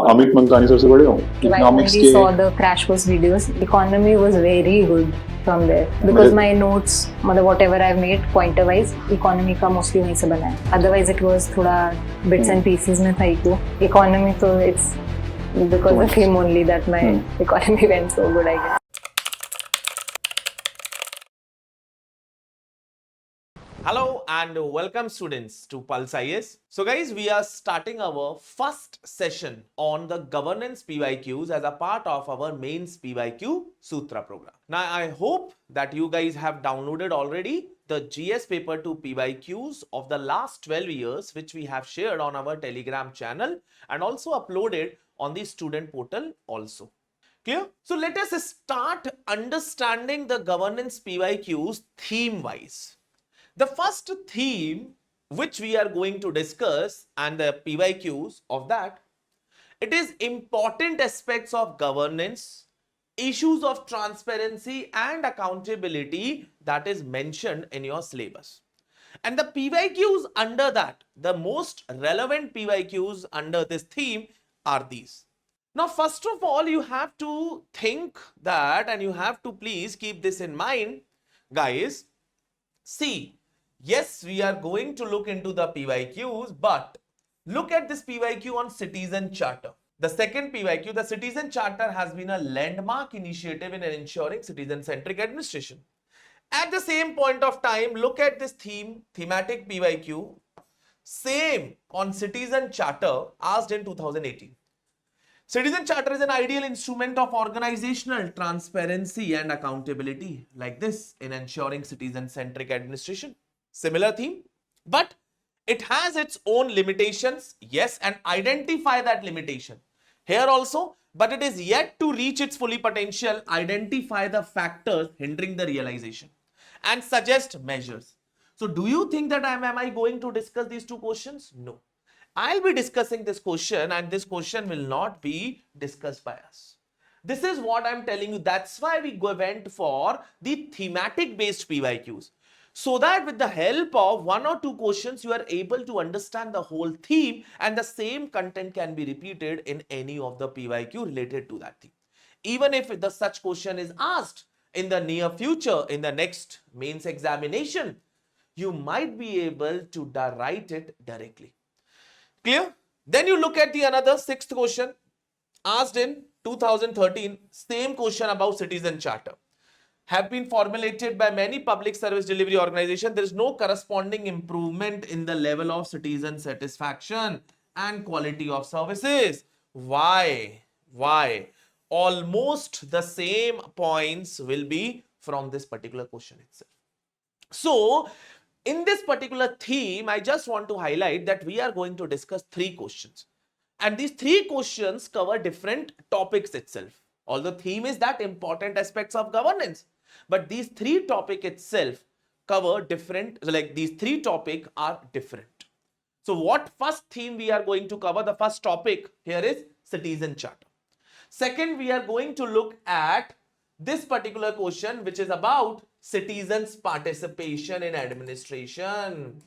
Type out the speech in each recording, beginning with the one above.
Amit Mangtani sir से पढ़े हो When we saw the crash course videos, economy was very good from there because my notes, मतलब whatever I've made pointer wise, economy का mostly वहीं से बना है. Otherwise it was थोड़ा bits and pieces में था इको. Economy तो it's because of him only that my economy went so good, I guess. Hello and welcome students to Pulse IAS. So guys, we are starting our first session on the governance PYQs as a part of our mains PYQ Sutra program. Now I hope that you guys have downloaded already the GS paper 2 PYQs of the last 12 years which we have shared on our Telegram channel and also uploaded on the student portal also. Clear? So let us start understanding the governance PYQs theme wise. The first theme which we are going to discuss and the PYQs of that, it is important aspects of governance, issues of transparency and accountability that is mentioned in your syllabus. And the PYQs under that, the most relevant PYQs under this theme are these. Now, first of all, you have to think that and you have to please keep this in mind, guys. See, yes, we are going to look into the PYQs, but look at this PYQ on Citizen Charter. The second PYQ, the Citizen Charter has been a landmark initiative in ensuring citizen-centric administration. At the same point of time, look at this thematic PYQ, same on Citizen Charter asked in 2018. Citizen Charter is an ideal instrument of organizational transparency and accountability like this in ensuring citizen-centric administration. Similar theme, but it has its own limitations, yes, and identify that limitation. Here also, but it is yet to reach its fully potential, identify the factors hindering the realization and suggest measures. So do you think that am I going to discuss these two questions? No. I'll be discussing this question and this question will not be discussed by us. This is what I'm telling you. That's why we went for the thematic based PYQs. So that with the help of one or two questions, you are able to understand the whole theme and the same content can be repeated in any of the PYQ related to that theme. Even if the such question is asked in the near future, in the next mains examination, you might be able to write it directly. Clear? Then you look at the another sixth question asked in 2013, same question about Citizen Charter. Have been formulated by many public service delivery organizations. There is no corresponding improvement in the level of citizen satisfaction and quality of services. Why? Why? Almost the same points will be from this particular question itself. So, in this particular theme, I just want to highlight that we are going to discuss three questions. And these three questions cover different topics itself. Although theme is that important aspects of governance. But these three topics itself cover different, like these three topics are different. So what first theme we are going to cover? The first topic here is Citizen Charter. Second, we are going to look at this particular question which is about citizens' participation in administration.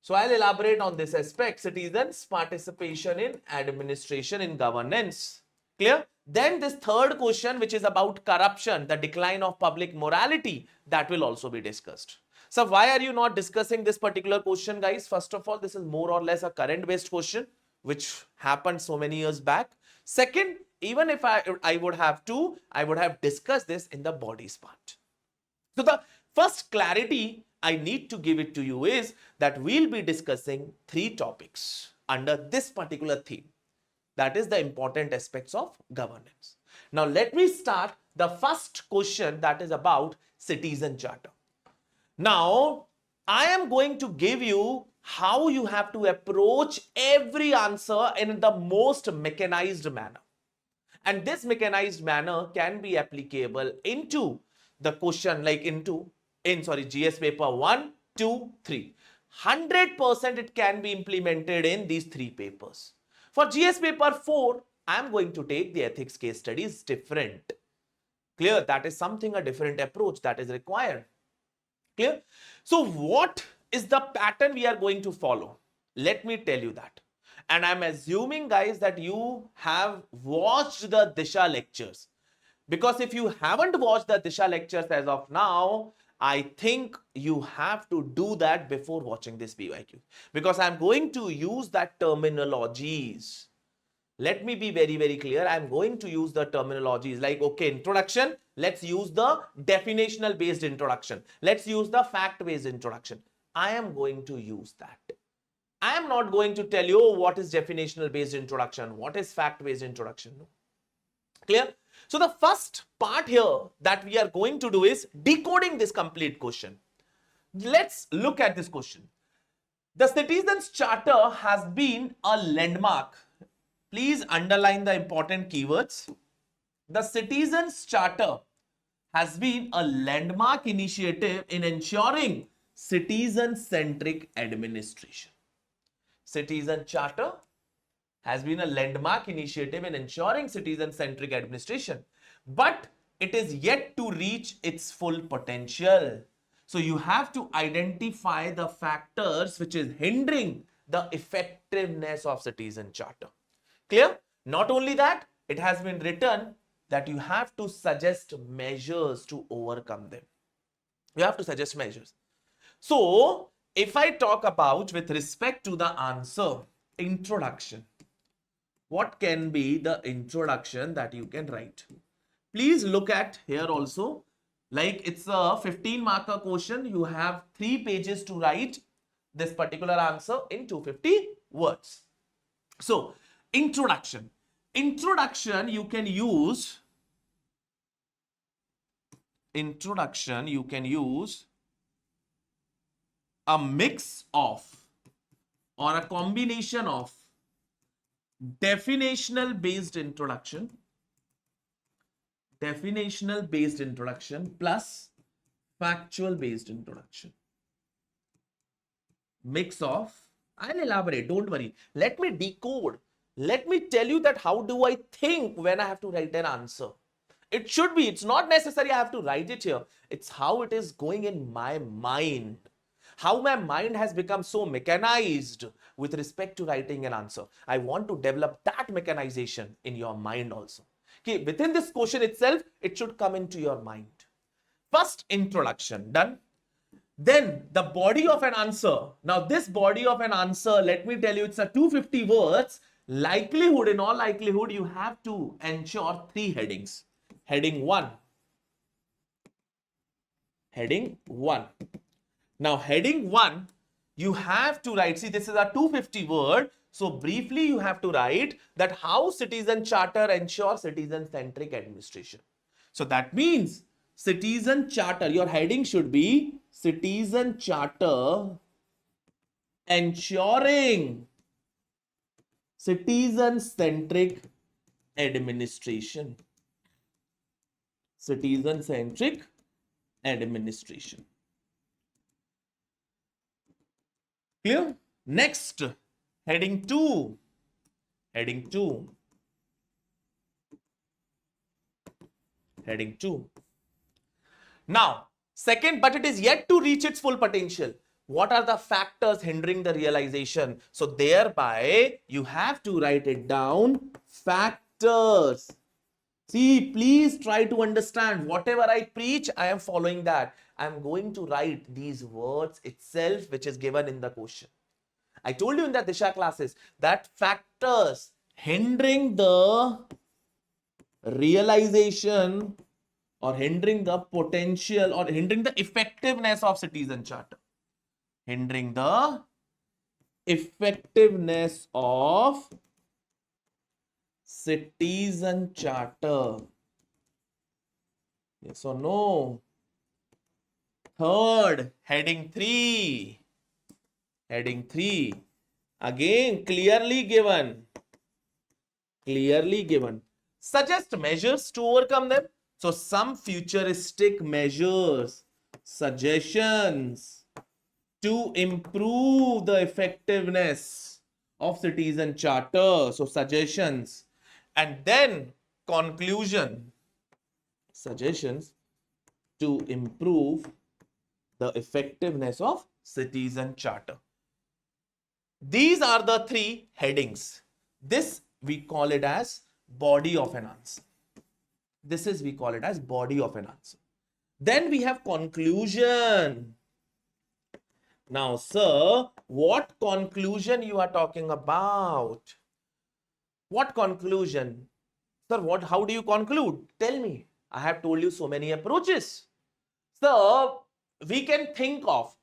So I'll elaborate on this aspect, citizens' participation in administration in governance. Clear? Then this third question which is about corruption, the decline of public morality, that will also be discussed. So why are you not discussing this particular question, guys? First of all, this is more or less a current based question which happened so many years back. Second, even if I would have discussed this in the bodies part. So the first clarity I need to give it to you is that we'll be discussing three topics under this particular theme. That is the important aspects of governance. Now let me start the first question that is about Citizen Charter. Now I am going to give you how you have to approach every answer in the most mechanized manner. And this mechanized manner can be applicable into the question like in GS paper 1, 2, 3. 100% it can be implemented in these three papers. For GS paper 4, I am going to take the ethics case studies different. Clear? That is something, a different approach that is required. Clear? So what is the pattern we are going to follow? Let me tell you that. And I'm assuming, guys, that you have watched the Disha lectures. Because if you haven't watched the Disha lectures as of now, I think you have to do that before watching this PYQ. Because I'm going to use that terminologies. Let me be very, very clear. I'm going to use the terminologies like, okay, introduction. Let's use the definitional based introduction. Let's use the fact based introduction. I am going to use that. I am not going to tell you, oh, what is definitional based introduction, what is fact based introduction. No. Clear? So the first part here that we are going to do is decoding this complete question. Let's look at this question. The Citizens Charter has been a landmark. Please underline the important keywords. The Citizens Charter has been a landmark initiative in ensuring citizen-centric administration. Citizen Charter has been a landmark initiative in ensuring citizen-centric administration, but it is yet to reach its full potential. So you have to identify the factors which is hindering the effectiveness of Citizen Charter. Clear? Not only that, it has been written that you have to suggest measures to overcome them. You have to suggest measures. So, if I talk about with respect to the answer, introduction, what can be the introduction that you can write? Please look at here also, like it's a 15 marker question. You have 3 pages to write this particular answer in 250 words. So, introduction. Introduction you can use a mix of or a combination of definitional based introduction plus factual based introduction. Mix of, I'll elaborate, don't worry. Let me decode. Let me tell you that how do I think when I have to write an answer. It should be, it's not necessary I have to write it here. It's how it is going in my mind. How my mind has become so mechanized with respect to writing an answer. I want to develop that mechanization in your mind also. Okay, within this question itself, it should come into your mind. First, introduction, done. Then the body of an answer. Now this body of an answer, let me tell you, it's a 250 words. Likelihood, in all likelihood, you have to ensure 3 headings. Heading 1. Heading 1. Now heading 1, you have to write, see this is a 250 word. So briefly you have to write that how Citizen Charter ensures citizen-centric administration. So that means Citizen Charter, your heading should be Citizen Charter ensuring citizen-centric administration. Citizen-centric administration. Clear? Next, heading 2. Heading 2. Heading 2. Now, second, but it is yet to reach its full potential. What are the factors hindering the realization? So thereby, you have to write it down. Factors. See, please try to understand. Whatever I preach, I am following that. I am going to write these words itself, which is given in the question. I told you in the Disha classes that factors hindering the realization or hindering the potential or hindering the effectiveness of Citizen Charter. Hindering the effectiveness of Citizen Charter. Yes or no? Third, heading 3. Heading 3. Again, clearly given. Clearly given. Suggest measures to overcome them. So, some futuristic measures, suggestions to improve the effectiveness of Citizen Charter. So, suggestions. And then, conclusion. Suggestions to improve the effectiveness of Citizen Charter. These are the three headings. This we call it as body of an answer. This is, we call it as body of an answer. Then we have conclusion. Now, sir, what conclusion you are talking about? What conclusion? Sir, how do you conclude? Tell me. I have told you so many approaches. So, we can think of,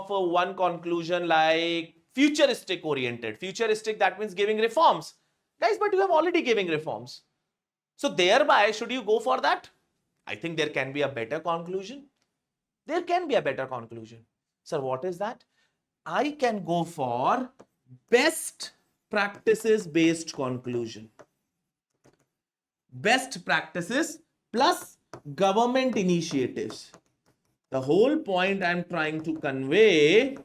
one conclusion like futuristic oriented. Futuristic, that means giving reforms. Guys, but you have already given reforms. So thereby, should you go for that? I think there can be a better conclusion. There can be a better conclusion. Sir, what is that? I can go for best practices based conclusion. Best practices plus government initiatives. The whole point I'm trying to convey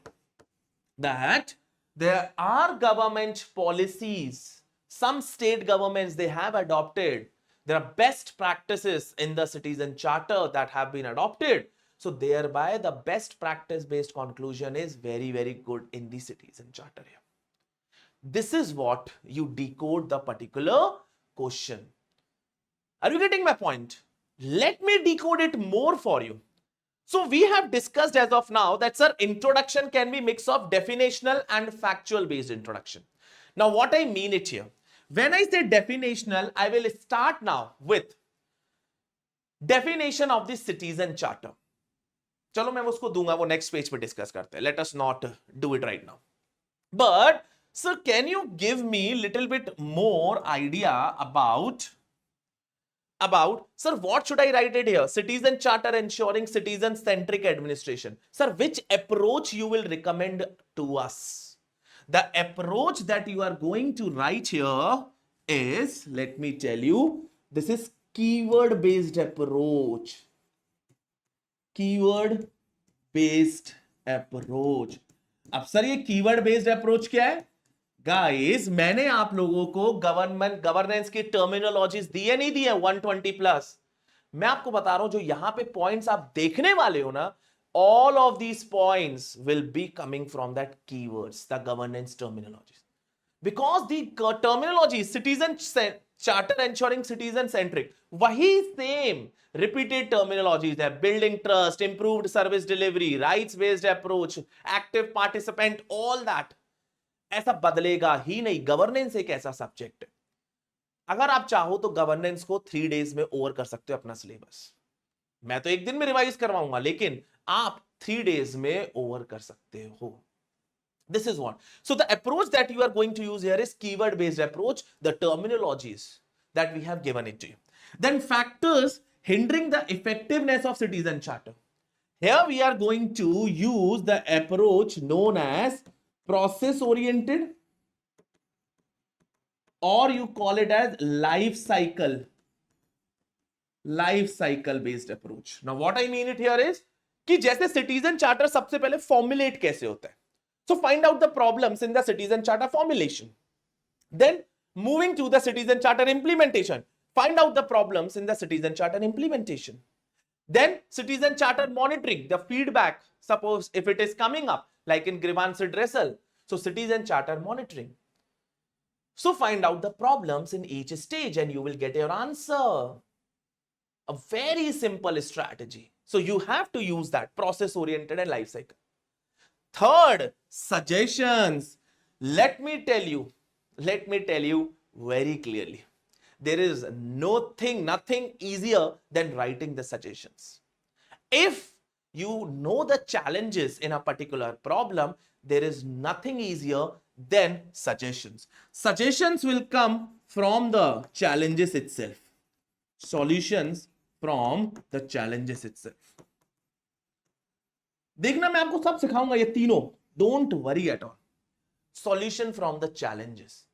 that there are government policies. Some state governments, they have adopted. There are best practices in the citizen charter that have been adopted. So thereby the best practice based conclusion is very, very good in the citizen charter here. This is what you decode the particular question. Are you getting my point? Let me decode it more for you. So we have discussed as of now that, sir, introduction can be mix of definitional and factual based introduction. Now what I mean it here, when I say definitional, I will start now with definition of the citizen charter. चलो मैं उसको दूंगा, वो next page पे discuss करते हैं. Let us not do it right now. But sir, can you give me little bit more idea about sir, what should I write it here? Citizen charter ensuring citizen centric administration. Sir, which approach you will recommend to us? The approach that you are going to write here is, let me tell you, this is keyword based approach. Keyword based approach. अब sir ये keyword based approach क्या है? Guys, मैंने आप लोगों को governance की terminologies दी है, नहीं दी है 120 प्लस. मैं आपको बता रहा हूं, जो यहां पे पॉइंट्स आप देखने वाले हो ना, all of these points will be coming from that keywords, the governance terminologies. Because the terminology citizen charter ensuring citizen centric, वही same repeated terminologies है. Building trust, improved service delivery, rights based approach, active participant, all that. ऐसा बदलेगा ही नहीं. Governance एक ऐसा subject है, अगर आप चाहो तो गवर्नेंस को 3 days में ओवर कर सकते हो अपना सिलेबस. मैं तो एक दिन में रिवाइज करवाऊंगा, लेकिन आप 3 days में ओवर कर सकते हो. This is what. So the approach that you are going to use here is keyword based approach, the terminologies that we have given it to you. Then factors hindering the effectiveness of citizen charter. Here we are going to use the approach known as process oriented, or you call it as life cycle based approach. Now what I mean it here is कि जैसे citizen charter सबसे पहले formulate कैसे होता है. So find out the problems in the citizen charter formulation. Then moving to the citizen charter implementation, find out the problems in the citizen charter implementation. Then citizen charter monitoring, the feedback, suppose if it is coming up like in grievance redressal, so citizen charter monitoring. So find out the problems in each stage and you will get your answer. A very simple strategy. So you have to use that process oriented and life cycle. Third, suggestions. Let me tell you very clearly. There is nothing easier than writing the suggestions. If you know the challenges in a particular problem, there is nothing easier than suggestions. Suggestions will come from the challenges itself. Solutions from the challenges itself. देखना, मैं आपको सब सिखाऊंगा ये तीनों. Don't worry at all. Solution from the challenges.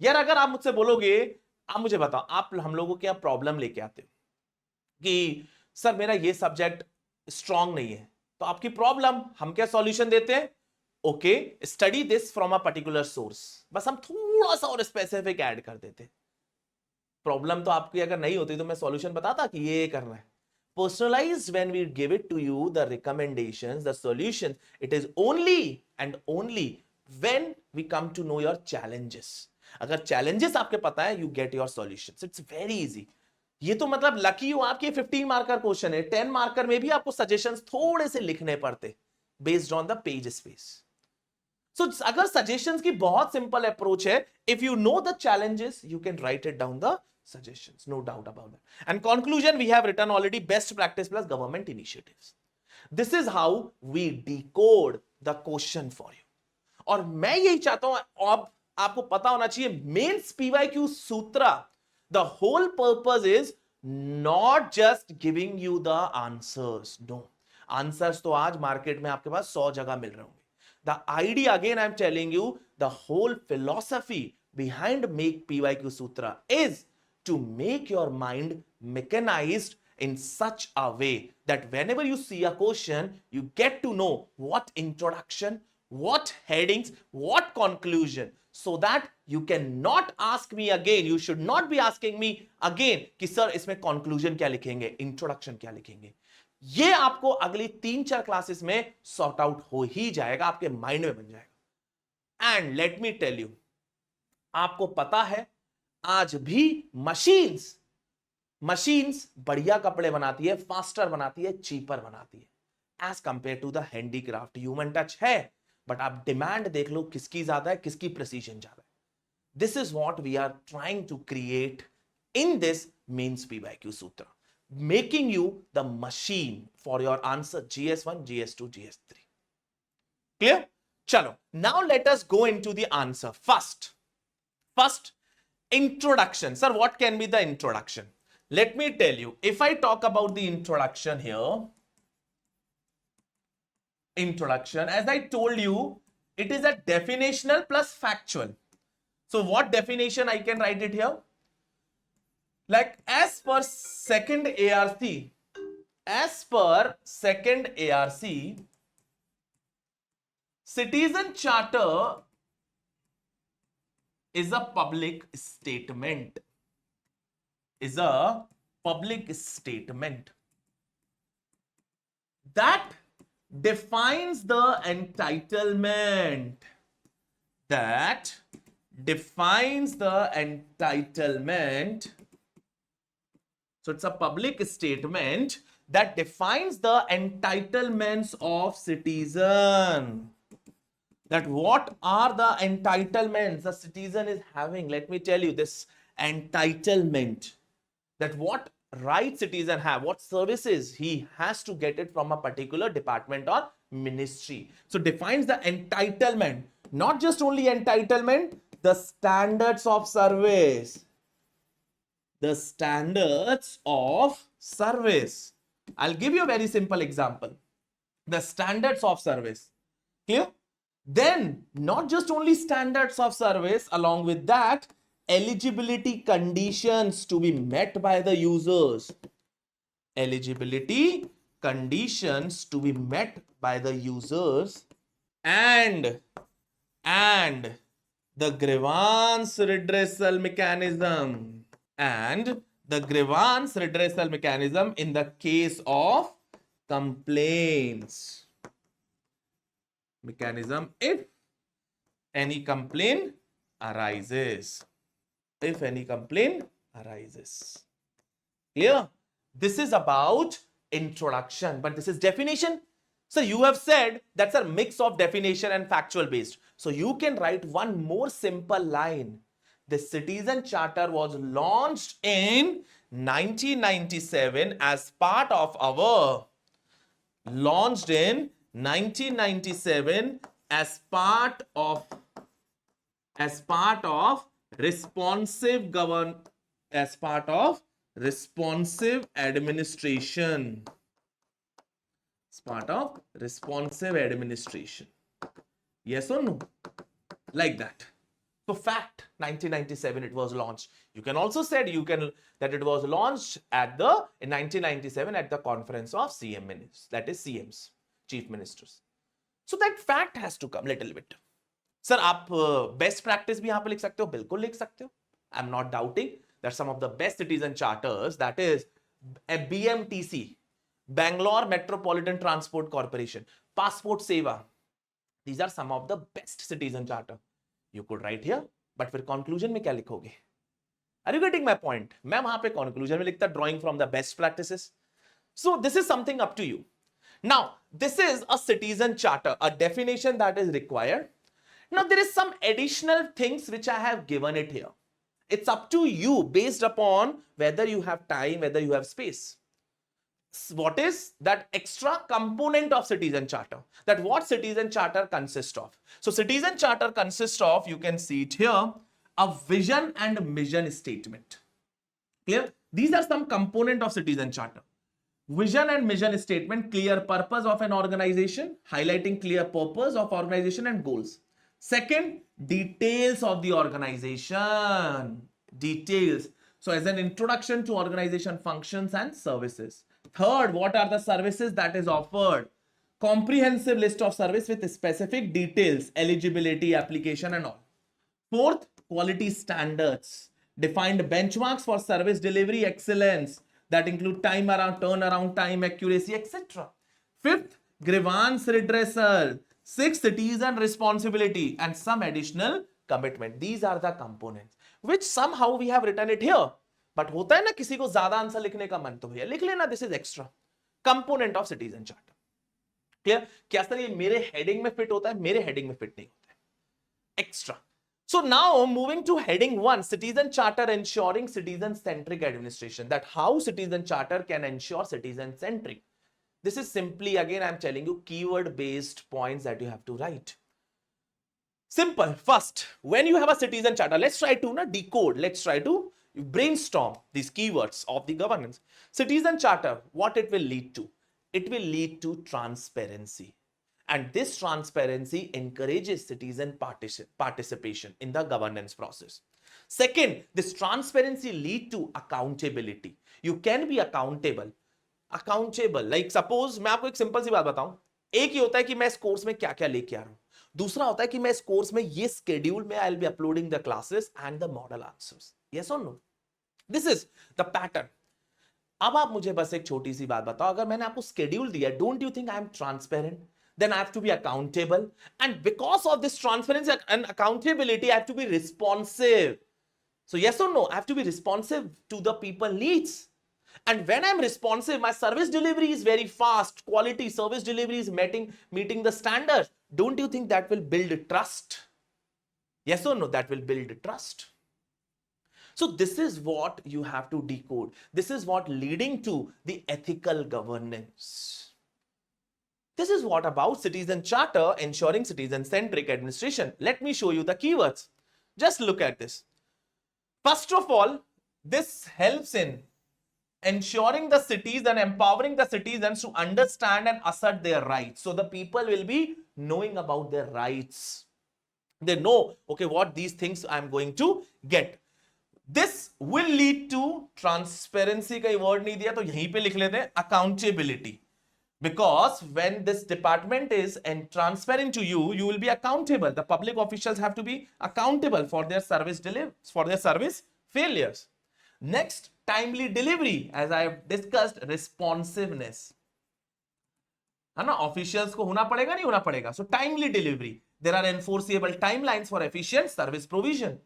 यार अगर आप मुझसे बोलोगे, आप मुझे बताओ, आप हम लोगों के यहाँ प्रॉब्लम लेके आते हो कि सर मेरा ये सब्जेक्ट स्ट्रांग नहीं है, तो आपकी प्रॉब्लम हम क्या सॉल्यूशन देते हैं? Okay, study this from a particular source. बस हम थोड़ा सा और स्पेसिफिक ऐड कर देते. प्रॉब्लम तो आपकी अगर नहीं होती तो मैं सॉल्यूशन बताता कि ये करना है. Personalized, when we give it to you, the recommendations, the solutions, it is only and only when we come to know your challenges. अगर challenges आपके पता है, you get your solutions. It's very easy. ये तो मतलब lucky हो आपके 15 marker question है, 10 मार्कर में भी आपको सजेशंस थोड़े से लिखने पड़ते based on the page space. So अगर सजेशंस की बहुत सिंपल अप्रोच है, if you know the challenges you can write it down the suggestions, no doubt about that. And conclusion, we have written already best practice plus government initiatives. This is how we decode the question for you. और मैं यही चाहता हूं, अब आपको पता होना चाहिए mains PYQ Sutra, the whole purpose is not just giving you the answers. No, answers तो आज मार्केट में आपके पास 100 जगह मिल रहे होंगे. The idea, again I'm telling you, the whole philosophy behind make PYQ Sutra is to make your mind mechanized in such a way that whenever you see a question, you get to know what introduction, what headings, what conclusion, so that you cannot ask me again. You should not be asking me again कि sir इसमें conclusion क्या लिखेंगे, introduction क्या लिखेंगे. ये आपको अगली 3-4 classes में सॉर्ट आउट हो ही जाएगा, आपके माइंड में बन जाएगा. And let me tell you, आपको पता है आज भी मशीन्स बढ़िया कपड़े बनाती है, फास्टर बनाती है, चीपर बनाती है as compare to the handicraft. Human touch है, बट आप डिमांड देख लो किसकी ज्यादा है, किसकी प्रिसीजन ज्यादा है. This is what we are trying to create in this mains PYQ Sutra, making you the machine for your answer GS1, GS2, GS3. Clear? Chalo. Now let us go into the answer. First, introduction. Sir, what can be the introduction? Let me tell you. If I talk about the introduction here, introduction, as I told you, it is a definitional plus factual. So what definition I can write it here? Like as per second ARC, citizen charter is a public statement. That defines the entitlement. So it's a public statement that defines the entitlements of citizen. That what are the entitlements the citizen is having? Let me tell you this entitlement. That what rights citizen have, what services he has to get it from a particular department or ministry. So defines the entitlement. Not just only entitlement, the standards of service. The standards of service. I'll give you a very simple example. The standards of service. Clear? Then, not just only standards of service, along with that, eligibility conditions to be met by the users. Eligibility conditions to be met by the users. And the grievance redressal mechanism. And the grievance redressal mechanism in the case of complaints. Mechanism if any complaint arises. Clear? This is about introduction, but this is definition. So you have said that's a mix of definition and factual based. So you can write one more simple line. The Citizen Charter was launched in 1997 as part of our responsive administration. As part of responsive administration. Yes or no? Like that. So fact, 1997 it was launched. You can also say that it was launched in 1997 at the conference of CM ministers, that is CMs, chief ministers. So that fact has to come little bit. Sir, आप best practice भी यहाँ पे लिख सकते हो, बिल्कुल लिख सकते हो. I'm not doubting that some of the best citizen charters, that is a BMTC, Bangalore Metropolitan Transport Corporation, Passport Seva, These are some of the best citizen charter. You could write here, but फिर conclusion में क्या लिखोगे? Are you getting my point? मैं वहां पे conclusion में लिखता drawing from the best practices. So this is something up to you. Now, this is a citizen charter, a definition that is required. Now, there is some additional things which I have given it here. It's up to you based upon whether you have time, whether you have space. What is that extra component of citizen charter? That what citizen charter consists of? So citizen charter consists of, you can see it here, a vision and mission statement. Clear? These are some component of citizen charter. Vision and mission statement, clear purpose of an organization, highlighting clear purpose of organization and goals. Second, details of the organization. Details. So as an introduction to organization functions and services. Third, what are the services that is offered? Comprehensive list of service with specific details, eligibility, application and all. Fourth, quality standards. Defined benchmarks for service delivery excellence that include time around, turnaround time, accuracy, etc. Fifth, grievance redressal. Sixth, citizen responsibility and some additional commitment. These are the components which somehow we have written it here. But होता है ना किसी को ज्यादा answer लिखने का मन तो भैया लिख लेना, this is extra component of citizen charter. Clear? क्या सर ये मेरे हेडिंग में फिट होता है? मेरे हेडिंग में फिट नहीं होता है. Extra. So now moving to heading 1, citizen charter ensuring citizen centric administration. That how citizen charter can ensure citizen centric. This is simply, again I'm telling you, keyword based points that you have to write. Simple. First, when you have a citizen charter, let's try to decode, let's try to brainstorm these keywords of the governance. Citizen charter, what it will lead to? It will lead to transparency. And this transparency encourages citizen participation in the governance process. Second, this transparency lead to accountability. You can be accountable. Like suppose मैं आपको एक simple सी बात बताऊं, एक ही होता है कि मैं इस कोर्स में क्या क्या लेके आ रहा हूं, दूसरा होता है कि मैं इस कोर्स में ये स्केड्यूल में I will be uploading the classes and the model answers. Yes और no? This is the pattern. अब आप मुझे बस एक छोटी सी बात बताओ, अगर मैंने आपको स्केड्यूल दिया, don't you think I am transparent? Then I have to be accountable, and because of this transparency and accountability I have to be responsive. So yes or no, I have to be responsive to the people needs. And when I'm responsive, my service delivery is very fast, quality service delivery is meeting the standards. Don't you think that will build trust? Yes or no? That will build trust. So this is what you have to decode. This is what leading to the ethical governance. This is what about citizen charter ensuring citizen-centric administration. Let me show you the keywords. Just look at this. First of all, this helps in ensuring the cities and empowering the citizens to understand and assert their rights. So the people will be knowing about their rights. They know, okay, what these things I'm going to get. This will lead to transparency. का word नहीं दिया तो यहीं पे लिख लेते हैं accountability. Because when this department is transparent to you, you will be accountable. The public officials have to be accountable for their service failures. Next, timely delivery. As I have discussed, responsiveness. है ना? Officials को होना पड़ेगा नहीं होना पड़ेगा. So timely delivery. There are enforceable timelines for efficient service provision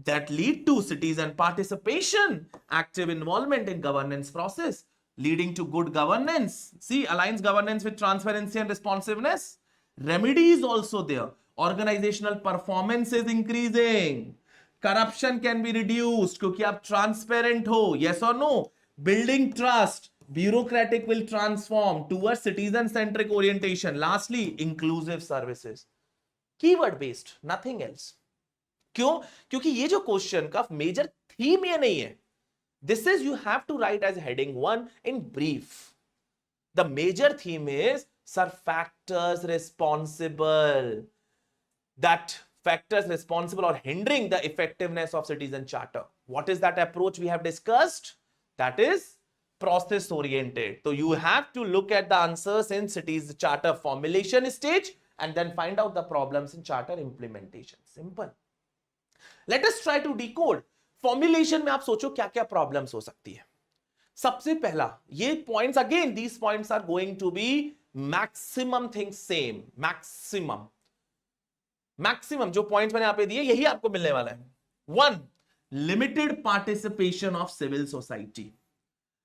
that lead to citizen participation, active involvement in governance process, leading to good governance. See, aligns governance with transparency and responsiveness. Remedy is also there. Organizational performance is increasing. Corruption can be reduced क्योंकि आप transparent हो. Yes or no? Building trust. Bureaucratic will transform towards citizen-centric orientation. Lastly, inclusive services. Keyword based, nothing else. क्यों? क्योंकि ये जो question का major theme ये नहीं है. This is you have to write as heading 1 in brief. The major theme is, sir, factors responsible. That factors responsible or hindering the effectiveness of citizen charter. What is that approach we have discussed? That is process oriented. So you have to look at the answers in citizen charter formulation stage and then find out the problems in charter implementation. Simple. Let us try to decode. Formulation में आप सोचो क्या क्या problems हो सकती है. सबसे पहला ये points, again these points are going to be maximum things same, maximum जो पॉइंट्स मैंने यहां पे दिए यही आपको मिलने वाला है. 1, limited participation of civil society,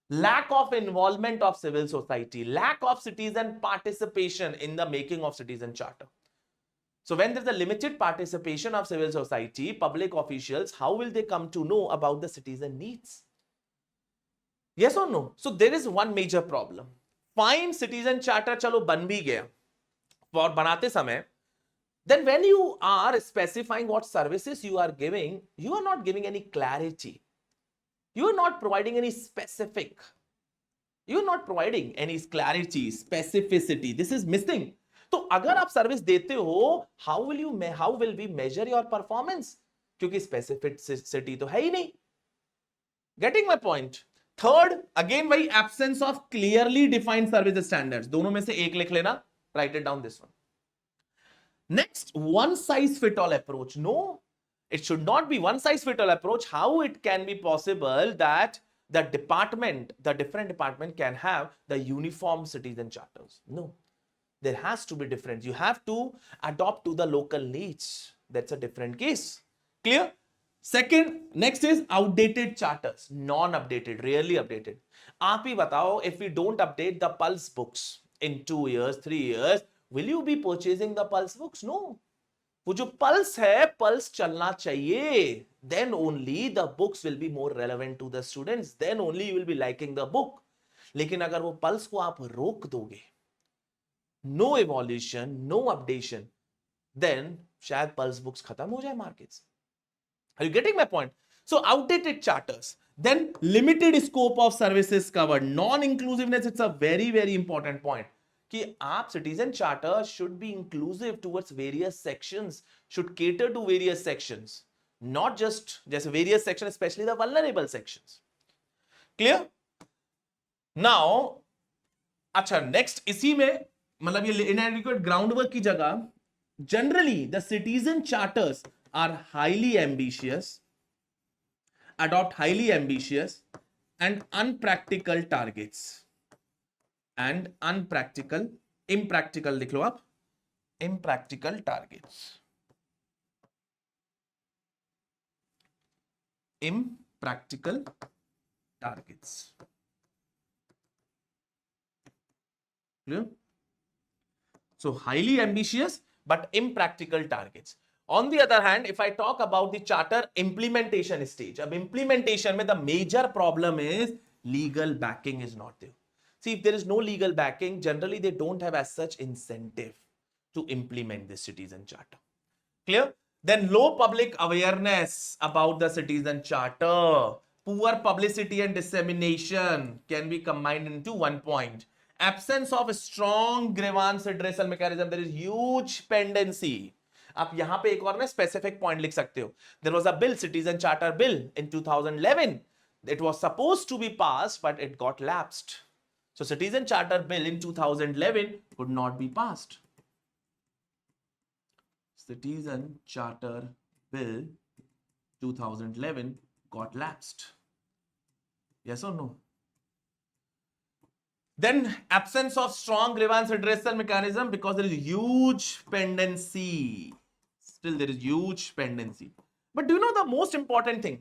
lack of involvement of civil society, lack of citizen participation in the making of citizen charter. So when there's a limited participation of civil society, public officials, how will they come to know about the citizen needs? Yes or no? So there is one major problem. Fine, citizen charter चलो बन भी गया, और बनाते समय, then when you are specifying what services you are giving, you are not giving any clarity. You are not providing any specific. You are not providing any clarity, specificity. This is missing. तो अगर आप service देते हो, how will we measure your performance? क्योंकि specificity तो है ही नहीं. Getting my point? Third, again वही absence of clearly defined service standards. दोनों में से एक लिख लेना. Write it down this one. Next, one size fit all approach. No, it should not be one size fit all approach. How it can be possible that the different department can have the uniform citizen charters? No, there has to be difference. You have to adopt to the local needs. That's a different case. Clear? Second, next is outdated charters, non-updated, rarely updated. आप ही बताओ, if we don't update the Pulse books in 2 years, 3 years, will you be purchasing the Pulse books? No. वो जो pulse है, pulse चलना चाहिए. Then only the books will be more relevant to the students. Then only you will be liking the book. लेकिन अगर वो pulse को आप रोक दोगे, no evolution, no updation, then शायद पल्स बुक्स खत्म हो जाए मार्केट से. Are you getting my point? So outdated charters. Then limited scope of services covered. Non-inclusiveness, it's a very, very important point. कि आप citizen charter should be inclusive towards various sections, should cater to various sections, not just various sections, especially the vulnerable sections. Clear? Now, अच्छा, next इसी में मतलब ये inadequate groundwork की जगह, generally the citizen charters are highly ambitious, adopt highly ambitious and unpractical targets. And impractical लिख लो आप, impractical targets. Impractical targets. Clear? So highly ambitious but impractical targets. On the other hand, if I talk about the charter implementation stage, अब implementation में the major problem is legal backing is not there. See, if there is no legal backing, generally they don't have as such incentive to implement this citizen charter. Clear? Then low public awareness about the citizen charter, poor publicity and dissemination can be combined into one point. Absence of a strong grievance redressal mechanism, there is huge pendency. आप यहां पे एक और ना specific point लिख सकते हो. There was a bill, citizen charter bill in 2011. It was supposed to be passed, but it got lapsed. So citizen charter bill in 2011 could not be passed. Citizen charter bill 2011 got lapsed. Yes or no? Then absence of strong grievance redressal mechanism because there is huge pendency. Still there is huge pendency. But do you know the most important thing?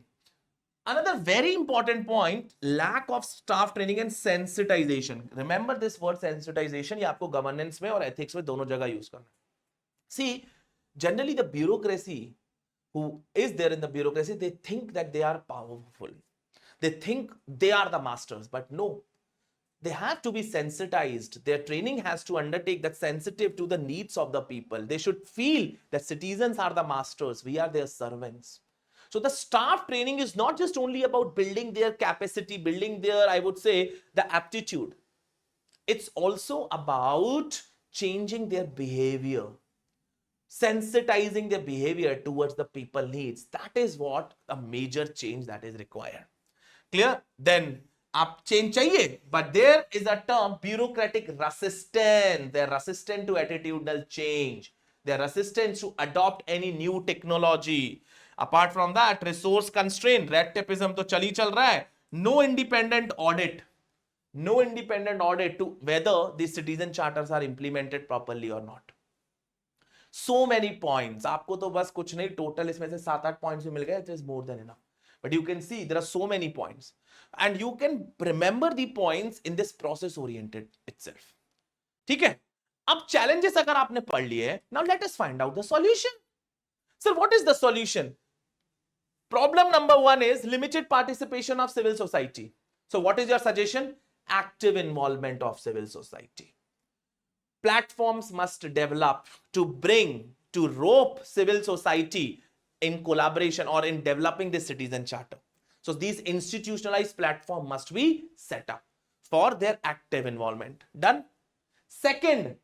Another very important point, lack of staff training and sensitization. Remember this word sensitization, ये आपको governance में और ethics में दोनों जगह use करना. See, generally the bureaucracy who is there in the bureaucracy, they think that they are powerful. They think they are the masters, but no. They have to be sensitized. Their training has to undertake that sensitive to the needs of the people. They should feel that citizens are the masters. We are their servants. So the staff training is not just only about building their capacity, building their, I would say, the aptitude. It's also about changing their behavior, sensitizing their behavior towards the people needs. That is what a major change that is required. Clear? Then आप change चाहिए, but there is a term bureaucratic resistance. They're resistant to attitudinal change. They're resistant to adopt any new technology. Apart from that, resource constraint, red tapeism तो चल रहा है. No independent audit. No independent audit to whether these citizen charters are implemented properly or not. So many points. आपको तो बस कुछ नहीं, total इसमें से 7-8 points भी मिल गए. It is more than enough. But you can see there are so many points. And you can remember the points in this process oriented itself. ठीक है? अब challenges अगर आपने पढ़ लिए हैं, now let us find out the solution. Sir, what is the solution? Problem number 1 is limited participation of civil society. So what is your suggestion? Active involvement of civil society. Platforms must develop to rope civil society in collaboration or in developing the citizen charter. So these institutionalized platform must be set up for their active involvement. Done. Second,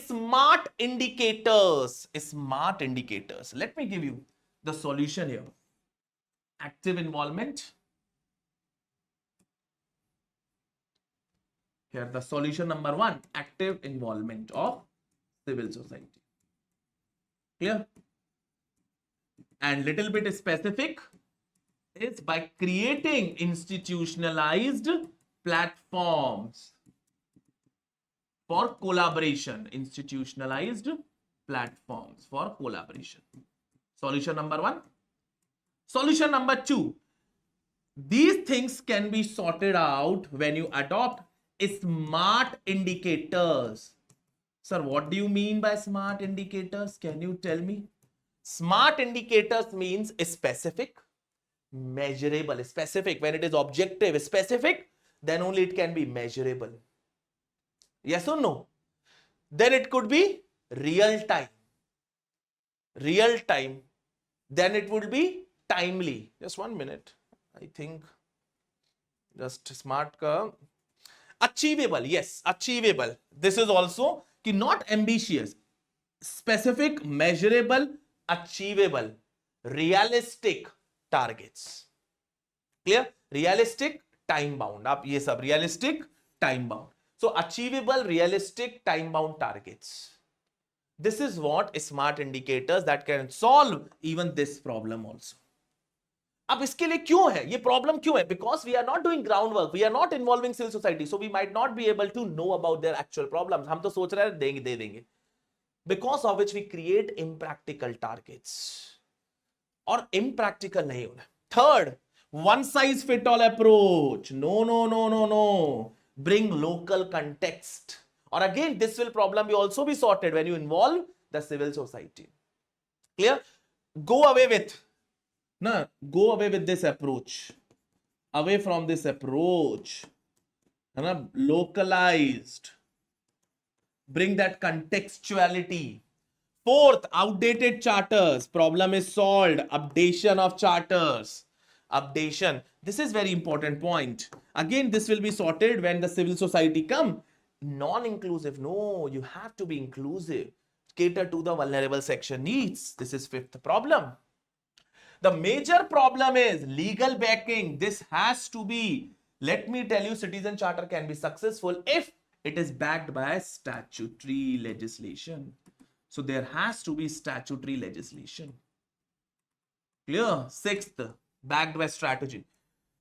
smart indicators. Smart indicators. Let me give you the solution here. Active involvement. Here the solution number 1, active involvement of civil society. Clear? And little bit specific is by creating institutionalized platforms for collaboration. Institutionalized platforms for collaboration. Solution number 1. Solution number 2. These things can be sorted out when you adopt smart indicators. Sir, what do you mean by smart indicators? Can you tell me? Smart indicators means specific, measurable. Specific, when it is objective, specific, then only it can be measurable. Yes or no? Then it could be real time. Real time. Then it would be timely. Just 1 minute. I think just smart ka. Achievable. Yes, achievable. This is also not ambitious. Specific, measurable, achievable, realistic targets. Clear? Realistic, time bound. Up ye sab realistic, time bound. So achievable, realistic, time bound targets. This is what smart indicators that can solve even this problem also. अब इसके लिए क्यों है ये problem क्यों है? Because we are not doing ground work, we are not involving civil society, so we might not be able to know about their actual problems. हम तो सोच रहे हैं देंगे दे देंगे, because of which we create impractical targets. और impractical नहीं होना. Third, one size fit all approach. No no no no no, bring local context. Or again, this will problem will also be sorted when you involve the civil society. Clear? Go away with this approach. Away from this approach. Localized. Bring that contextuality. Fourth, outdated charters. Problem is solved. Updation of charters. Updation. This is very important point. Again, this will be sorted when the civil society come. Non-inclusive. No, you have to be inclusive. Cater to the vulnerable section needs. This is fifth problem. The major problem is legal backing. This has to be, let me tell you, citizen charter can be successful if it is backed by statutory legislation. So there has to be statutory legislation. Clear? Sixth, backed by strategy.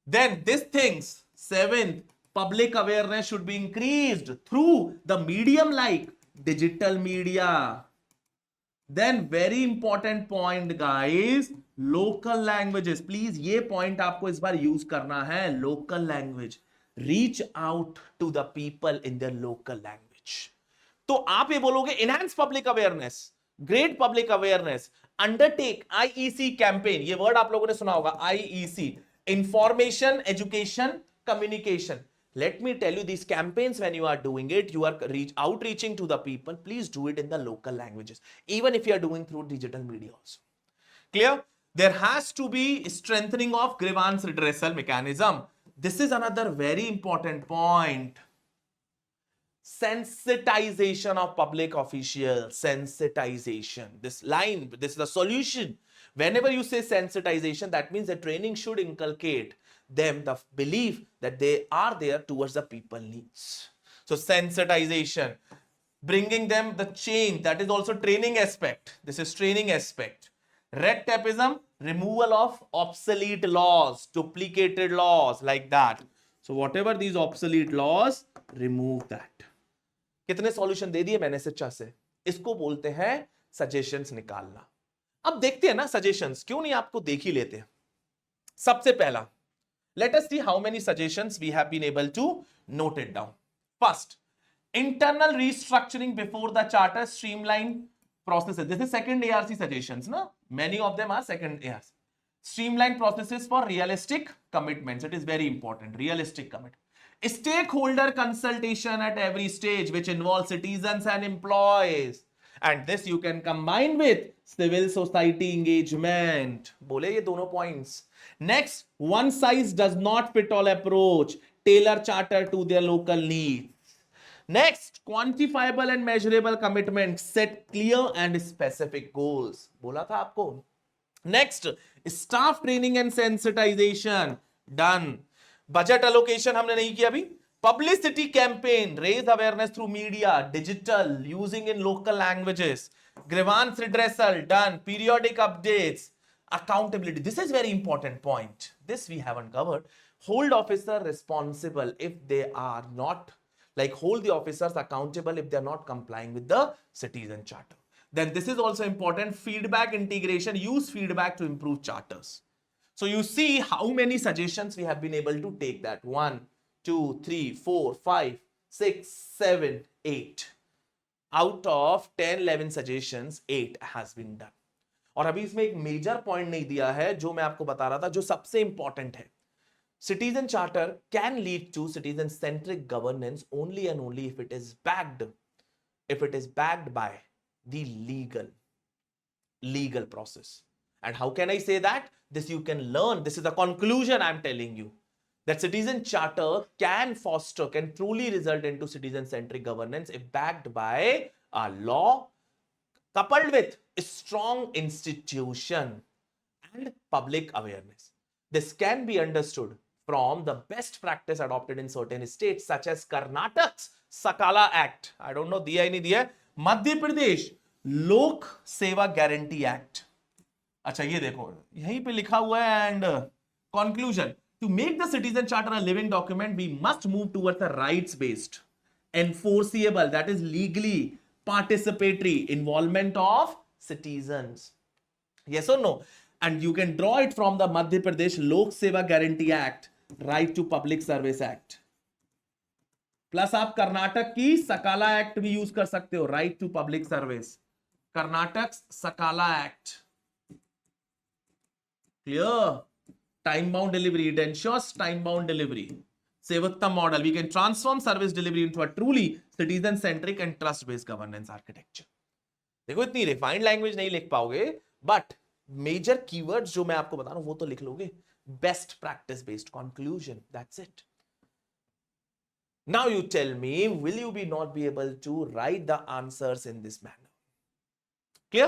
Then these things, seventh, public awareness should be increased through the medium like digital media. Then very important point guys, local languages. Please ये point आपको इस बार use करना है. Local language. Reach out to the people in their local language. तो आप ये बोलोगे enhance public awareness, great public awareness, undertake IEC campaign. ये word आप लोगों ने सुना होगा, IEC, information, education, communication. Let me tell you, these campaigns, when you are doing it, you are outreaching to the people. Please do it in the local languages, even if you are doing through digital media also. Clear? There has to be strengthening of grievance redressal mechanism. This is another very important point. Sensitization of public officials. Sensitization. This line, this is the solution. Whenever you say sensitization, that means the training should inculcate them the belief that they are there towards the people needs. So sensitization, bringing them the change, that is also training aspect. This is training aspect. Red tapeism, removal of obsolete laws, duplicated laws, like that. So whatever these obsolete laws, remove that. कितने solution दे दिए मैंने शिक्षा से? इसको बोलते हैं suggestions निकालना. अब देखते हैं ना सजेशंस, क्यों नहीं आपको देख ही लेते हैं. सबसे पहला, let us see how many suggestions we have been able to note it down. First, internal restructuring before the charter streamline processes. This is second ARC suggestions, no? Many of them are second ARC. Streamline processes for realistic commitments. It is very important. Realistic commitment. Stakeholder consultation at every stage, which involves citizens and employees. And this you can combine with civil society engagement. बोले ये दोनों points. Next, one size does not fit all approach. Tailor charter to their local needs. Next, quantifiable and measurable commitments. Set clear and specific goals. बोला था आपको. Next, staff training and sensitization. Done. Budget allocation हमने नहीं किया अभी. Publicity campaign. Raise awareness through media, digital, using in local languages. Grievance redressal. Done. Periodic updates. Accountability. This is very important point. This we haven't covered. Hold officer responsible if they are not, like hold the officers accountable if they are not complying with the citizen charter. Then this is also important. Feedback integration. Use feedback to improve charters. So you see how many suggestions we have been able to take that. 1, 2, 3, 4, 5, 6, 7, 8. Out of 10, 11 suggestions, 8 has been done. और अभी इसमें एक major point नहीं दिया है जो मैं आपको बता रहा था, जो सबसे इंपॉर्टेंट है. Citizen charter can lead to citizen centric governance only and only if it is backed by the legal process. And how can I say that? This you can learn. This is the conclusion I'm telling you. That citizen charter can truly result into citizen centric governance if backed by a law coupled with a strong institution and public awareness. This can be understood from the best practice adopted in certain states such as Karnataka's Sakala Act. I don't know दिया ही नहीं दिया. मध्य प्रदेश लोक सेवा guarantee act. अच्छा ये देखो यहीं पे लिखा हुआ है. And conclusion, to make the citizen charter a living document, we must move towards a rights based, enforceable, that is legally participatory involvement of citizens. Yes or no? And you can draw it from the Madhya Pradesh Lok Seva Guarantee Act, Right to Public Service Act. Plus आप कर्नाटक की सकाला act भी use कर सकते हो, right to public service. Karnataka Sakala act. Clear? Time bound delivery. It ensures time bound delivery. Sevottam model. We can transform service delivery into a truly citizen centric and trust based governance architecture. देखो इतनी refined language नहीं लिख पाओगे, but major keywords जो मैं आपको बता रहा हूं वो तो लिख लोगे. Best practice based conclusion. That's it. Now you tell me, will you be not be able to write the answers in this manner? Clear?